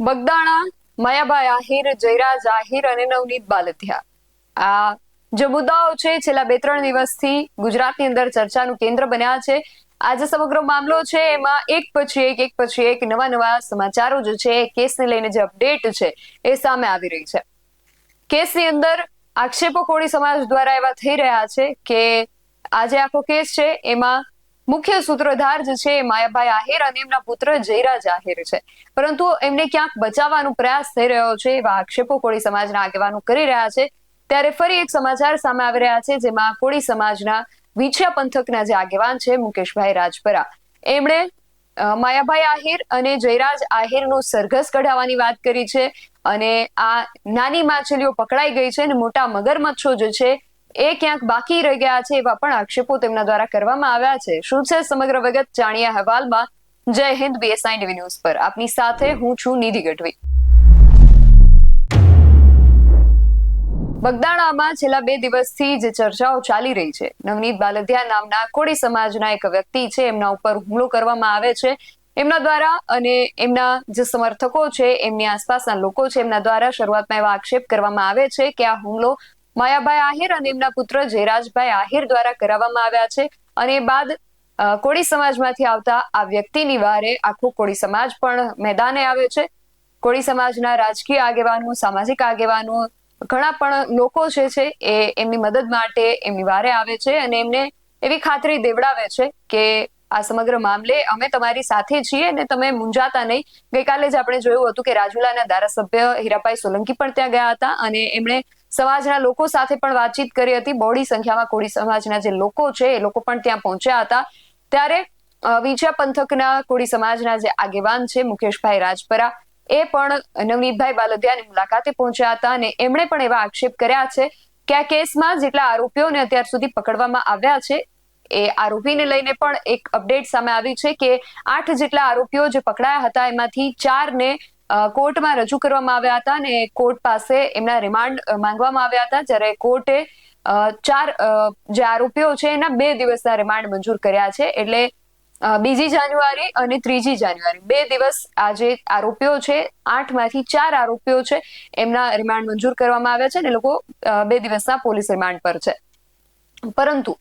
બગદાણા, માયાભાઈ આહિર, જયરાજ આહિર અને નવનીત બાલદિયા, આ જે મુદ્દાઓ છે છેલ્લા 2-3 દિવસથી ગુજરાતની અંદર ચર્ચાનું કેન્દ્ર બન્યા છે. આ જે સમગ્ર મામલો છે એમાં એક પછી એક નવા સમાચારો જે છે એ કેસને લઈને જે અપડેટ છે એ સામે આવી રહી છે. કેસની અંદર આક્ષેપો કોળી સમાજ દ્વારા એવા થઈ રહ્યા છે કે આ જે આખો કેસ છે એમાં મુખ્ય સૂત્રધાર જે છે માયાભાઈ આહિર અને એમના પુત્ર જયરાજ આહિર છે, પરંતુ એમને ક્યાંક બચાવવાનો પ્રયાસ થઈ રહ્યો છે એવા આક્ષેપો કોળી સમાજના આગેવાનો કરી રહ્યા છે. ત્યારે ફરી એક સમાચાર સામે આવી રહ્યા છે, જેમાં કોળી સમાજના વિછિયા પંથકના જે આગેવાન છે મુકેશભાઈ રાજપરા, એમણે માયાભાઈ આહિર અને જયરાજ આહિરનું સરઘસ કઢાવવાની વાત કરી છે. અને આ નાની માછલીઓ પકડાઈ ગઈ છે અને મોટા મગરમચ્છો જે છે એ ક્યાંક બાકી રહી ગયા છે એવા પણ આક્ષેપો તેમના દ્વારા કરવામાં આવ્યા છે. શું છે સમગ્ર વિગત જાણીએ અહેવાલમાં. જય હિન્દ, BSI TV ન્યૂઝ પર આપની સાથે હું છું નિધિ ગઢવી. બગદાણામાં છેલ્લા 2 દિવસથી જે ચર્ચાઓ ચાલી રહી છે, નવનીત બાલદિયા નામના કોળી સમાજના એક વ્યક્તિ છે, એમના ઉપર હુમલો કરવામાં આવે છે એમના દ્વારા, અને એમના જે સમર્થકો છે, એમની આસપાસના લોકો છે, એમના દ્વારા શરૂઆતમાં એવા આક્ષેપ કરવામાં આવે છે કે આ હુમલો માયાભાઈ આહિર અને એમના પુત્ર જયરાજભાઈ આહિર દ્વારા કરાવવામાં આવ્યા છે. અને બાદ કોળી સમાજમાંથી આવતા આ વ્યક્તિની વારે આખો કોળી સમાજ પણ મેદાને આવે છે. કોળી સમાજના રાજકીય આગેવાનો, સામાજિક આગેવાનો, ઘણા પણ લોકો છે એ એમની મદદ માટે એમની વારે આવે છે અને એમને એવી ખાતરી દેવડાવે છે કે આ સમગ્ર મામલે અમે તમારી સાથે છીએ અને તમે મૂંઝાતા નહીં. ગઈકાલે જ આપણે જોયું હતું કે રાજુલાના ધારાસભ્ય હીરાભાઈ સોલંકી પણ ત્યાં ગયા હતા અને એમણે સમાજના લોકો સાથે પણ વાતચીત કરી હતી. બહોળી સંખ્યામાં કોળી સમાજના જે લોકો છે એ લોકો પણ ત્યાં પહોંચ્યા હતા. ત્યારે વિછિયા પંથકના કોળી સમાજના જે આગેવાન છે મુકેશભાઈ રાજપરા, એ પણ નવનીતભાઈ બાલદિયાની મુલાકાતે પહોંચ્યા હતા અને એમણે પણ એવા આક્ષેપ કર્યા છે કે આ કેસમાં જેટલા આરોપીઓને અત્યાર સુધી પકડવામાં આવ્યા છે એ આરોપીને લઈને પણ એક અપડેટ સામે આવી છે કે 8 જેટલા આરોપીઓ જે પકડાયા હતા એમાંથી 4 ને કોર્ટમાં રજૂ કરવામાં આવ્યા હતા અને કોર્ટ પાસે એમના રિમાન્ડ માંગવામાં આવ્યા હતા. જ્યારે કોર્ટે 4 જે આરોપીઓ છે એના 2 દિવસના રિમાન્ડ મંજૂર કર્યા છે. એટલે 2 જાન્યુઆરી અને 3 જાન્યુઆરી 2 દિવસ આ જે આરોપીઓ છે, 8 માંથી 4 આરોપીઓ છે, એમના રિમાન્ડ મંજૂર કરવામાં આવ્યા છે અને લોકો 2 દિવસના પોલીસ રિમાન્ડ પર છે. પરંતુ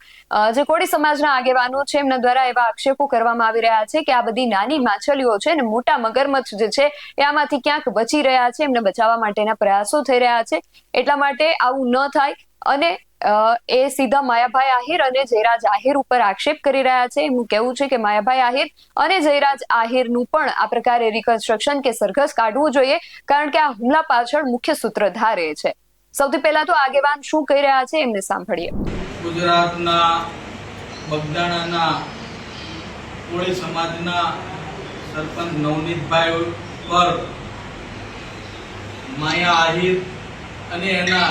જે કોળી સમાજના આગેવાનો છે એમના દ્વારા એવા આક્ષેપો કરવામાં આવી રહ્યા છે કે આ બધી નાની માછલીઓ છે ને મોટા મગરમચ્છ જે છે એ આમાંથી ક્યાંક બચી રહ્યા છે, એમને બચાવવા માટેના પ્રયાસો થઈ રહ્યા છે. એટલા માટે આવું ન થાય અને એ સીધા માયાભાઈ આહિર અને જયરાજ આહિર ઉપર આક્ષેપ કરી રહ્યા છે. એમનું કહેવું છે કે માયાભાઈ આહિર અને જયરાજ આહિરનું પણ આ પ્રકારે રિકન્સ્ટ્રક્શન કે સરઘસ કાઢવું જોઈએ, કારણ કે આ હુમલા પાછળ મુખ્ય સૂત્રધાર એ છે. સૌથી પહેલા તો આગેવાન શું કહી રહ્યા છે એમને સાંભળીએ. ગુજરાતના બગદાણાના કોળી સમાજના સરપંચ નવનીતભાઈ પર માયા આહિર અને એના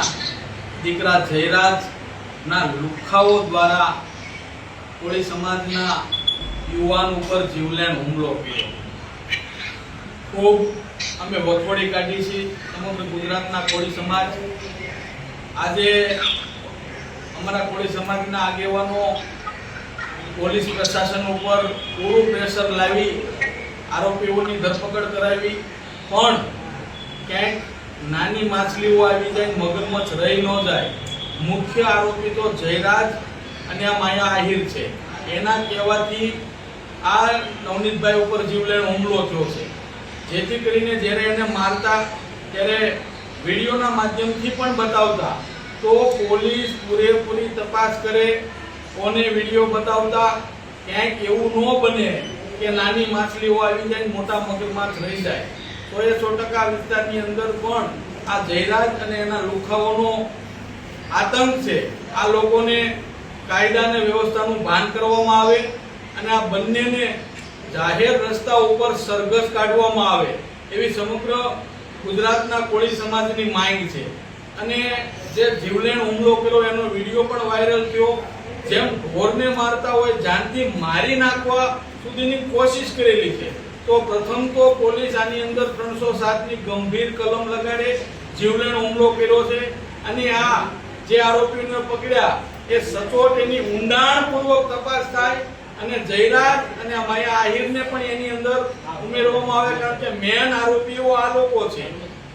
દીકરા જયરાજના લુખ્ખાઓ દ્વારા કોળી સમાજના યુવાન ઉપર જીવલેણ હુમલો કર્યો. ખૂબ અમે વખોડી કાઢી છે સમગ્ર ગુજરાતના કોળી સમાજ. આજે અમારા કોળી સમાજના આગેવાનો પોલીસ પ્રશાસન ઉપર પૂરું પ્રેશર લાવી આરોપીઓની ધરપકડ કરાવી, પણ ક્યાંક નાની માછલીઓ આવી જાય, મગરમચ્છ રહી ન જાય. મુખ્ય આરોપી તો જયરાજ અને આ માયા આહિર છે. એના કહેવાથી આ નવનીતભાઈ ઉપર જીવલેણ હુમલો થયો છે. જેથી કરીને જ્યારે એને મારતા ત્યારે વિડીયોના માધ્યમથી પણ બતાવતા તો પોલીસ પૂરેપૂરી તપાસ કરે, કોને વિડીયો બતાવતા ક્યાંક એવું ન બને કે નાની માછલીઓ આવી જાય, મોટા મગરમચ્છ રહી જાય. તો એ 100% વિસ્તારની અંદર પણ આ જયરાજ અને એના લુખાઓનો આતંક છે. આ લોકોને કાયદા અને વ્યવસ્થાનું ભાન કરવામાં આવે અને આ બંનેને જાહેર રસ્તા ઉપર સરઘસ કાઢવામાં આવે એવી સમગ્ર ગુજરાતના કોળી સમાજની માંગ છે. અને જે જીવલેણ હુમલો કર્યો એનો વિડીયો પણ વાયરલ થયો. જેમ ઢોરને મારતા હોય જાનથી મારી નાખવા સુધીની કોશિશ કરેલી છે. તો પ્રથમ તો પોલીસ આની અંદર 307ની ગંભીર કલમ લગાડે, જીવલેણ હુમલો કર્યો છે. અને આ જે આરોપીઓને પકડ્યા એ સચોટ એની ઊંડાણપૂર્વક તપાસ થાય અને જયરાજ અને માયા આહિરને પણ એની અંદર ઉમેરવામાં આવે, કારણ કે મેન આરોપીઓ આ લોકો છે.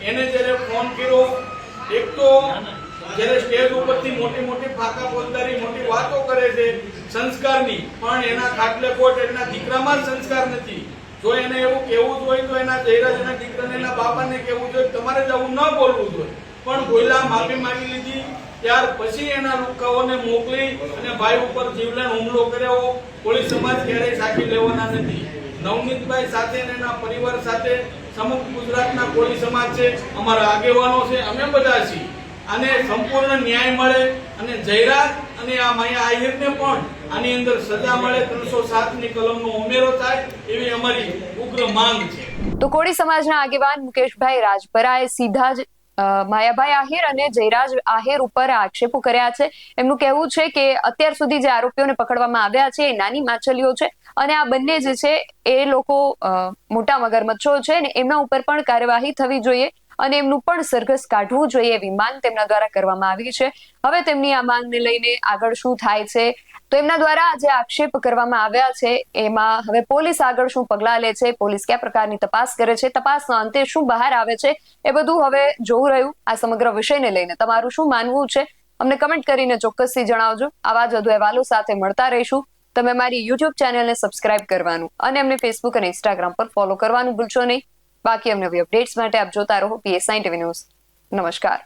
એને જ્યારે ફોન કર્યો, એક તો જ્યારે સ્ટેજ ઉપરથી મોટી મોટી ફાકા બોલદારી મોટી વાતો કરે છે સંસ્કારની, પણ એના ખાટલે કોટ એના દીકરામાં જ સંસ્કાર નથી. જો એને એવું કહેવું જોઈએ તો એના જયરાજના દીકરાને એના બાપાને કહેવું જોઈએ તમારે જ આવું ન બોલવું જોઈએ, પણ બોલ્યા, માફી માંગી લીધી. ત્યાર પછી એના લુખાઓને મોકલી અને ભાઈ ઉપર જીવલેણ હુમલો કર્યો. કોળી સમાજ ક્યારેય સાખી લેવાના નથી. નવનીતભાઈ સાથે અને એના પરિવાર સાથે સમગ્ર ગુજરાતના કોળી સમાજ છે, અમારા આગેવાનો છે, અમે બધા છીએ. આને સંપૂર્ણ ન્યાય મળે અને જયરાજ અને આ માયા આહિરને પણ આની અંદર સજા મળે, 307 ની કલમનો ઉમેરો થાય એવી અમારી ઉગ્ર માંગ છે. તો કોળી સમાજના આગેવાન મુકેશભાઈ રાજપરાએ સીધા જ માયાભાઈ આહિર અને જયરાજ આહિર ઉપર આક્ષેપો કર્યા છે. એમનું કહેવું છે કે અત્યાર સુધી જે આરોપીઓને પકડવામાં આવ્યા છે એ નાની માછલીઓ છે અને આ બંને જે છે એ લોકો મોટા મગરમચ્છો છે ને એમના ઉપર પણ કાર્યવાહી થવી જોઈએ અને એમનું પણ સરઘસ કાઢવું જોઈએ એવી માંગ તેમના દ્વારા કરવામાં આવી છે. હવે તેમની આ માંગને લઈને આગળ શું થાય છે, તો એમના દ્વારા જે આક્ષેપ કરવામાં આવ્યા છે એમાં હવે પોલીસ આગળ શું પગલાં લે છે, પોલીસ કયા પ્રકારની તપાસ કરે છે, તપાસના અંતે શું બહાર આવે છે, એ બધું હવે જોવું રહ્યું. આ સમગ્ર વિષયને લઈને તમારું શું માનવું છે અમને કમેન્ટ કરીને ચોક્કસથી જણાવજો. આવા જ વધુ અહેવાલો સાથે મળતા રહીશું. તમે મારી YouTube ચેનલને સબસ્ક્રાઇબ કરવાનું અને અમને ફેસબુક અને ઇન્સ્ટાગ્રામ પર ફોલો કરવાનું ભૂલશો નહીં. બાકી અમને અપડેટ્સ માટે આપ જોતા રહો PSI TV ન્યૂઝ. નમસ્કાર.